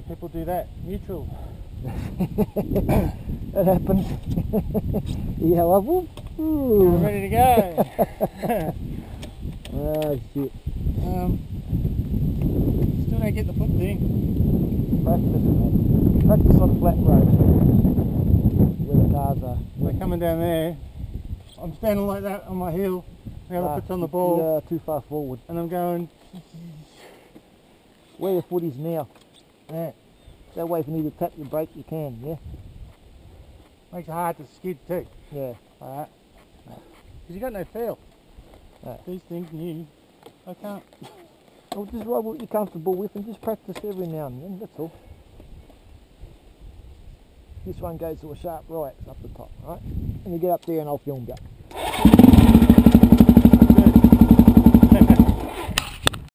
people do that. Neutral. That happens. Yeah, well, whoop. I'm ready to go. Oh shit. Still don't get the foot thing. Practice, mate. Practice on flat roads where the cars are. We're coming down there. I'm standing like that on my heel. The other foot's on the ball. Yeah, too far forward. And I'm going. Where your foot is now. Yeah. That way if you need to tap your brake you can, yeah? Makes it hard to skid too. Yeah. Alright. Because you got no feel. Right. These things new. I can't. Well, just ride what you're comfortable with and just practice every now and then, that's all. This one goes to a sharp right up the top, right? And you get up there and I'll film you.